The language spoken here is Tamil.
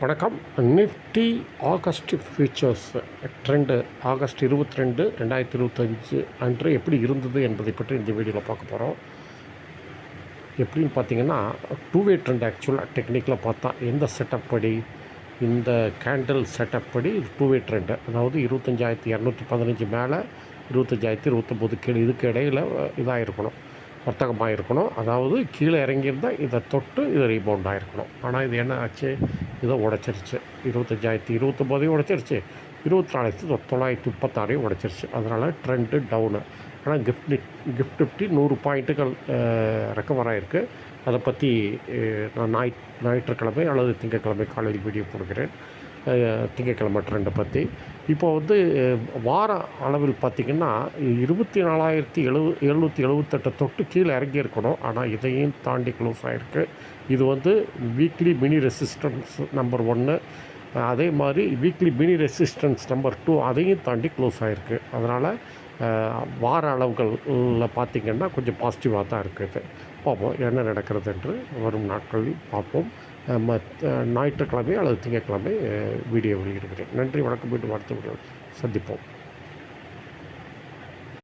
வணக்கம். Nifty August features trend August 22, 2025 அன்று எப்படி இருந்தது என்பதை பற்றி இந்த வீடியோவில் பார்க்க போகிறோம். எப்படின்னு பார்த்தீங்கன்னா, டூ வே ட்ரெண்ட். ஆக்சுவலாக டெக்னிக்கில் பார்த்தா எந்த செட்டப் படி, இந்த கேண்டில் செட்டப் படி இது டூ வே ட்ரெண்டு. அதாவது 25,215 மேலே, 25,029 கீழே, இதுக்கு இடையில் இதாக இருக்கணும், வர்த்தகமாக இருக்கணும். அதாவது கீழே இறங்கியிருந்தால் இதை தொட்டு இது ரீபவுண்ட் ஆகிருக்கணும். ஆனால் இது என்ன ஆச்சு, இதை உடைச்சிருச்சு. 25,029 உடைச்சிருச்சு, 24,936 உடைச்சிருச்சு. அதனால் ட்ரெண்டு டவுனு. ஆனால் கிஃப்ட் நிஃப்டி 100 பாயிண்ட்டுகள் ரெக்கவர் ஆகிருக்கு. அதை பற்றி நான் ஞாயிற்றுக்கிழமை அல்லது திங்கட்கிழமை காலையில் வீடியோ போடுகிறேன். திங்கட்கிழமை ட்ரெண்டை பற்றி. இப்போ வார அளவில் பார்த்திங்கன்னா 24,778 தொட்டு கீழே இறங்கியிருக்கணும். ஆனால் இதையும் தாண்டி க்ளோஸ் ஆகிருக்கு. இது வீக்லி மினி ரெசிஸ்டன்ஸ் நம்பர் 1, அதே மாதிரி வீக்லி மினி ரெசிஸ்டன்ஸ் நம்பர் 2 அதையும் தாண்டி க்ளோஸ் ஆகிருக்கு. அதனால் வார அளவுகளில் பார்த்திங்கன்னா கொஞ்சம் பாசிட்டிவாக தான் இருக்குது. பார்ப்போம் என்ன நடக்கிறது என்று வரும் நாட்களில் பார்ப்போம். ஞாயிற்றுக்கிழமை அல்லது திங்கட்கிழமை வீடியோ வெளியிடுகிறேன். நன்றி, வணக்கம். மீண்டும் அடுத்த வீடியோ சந்திப்போம்.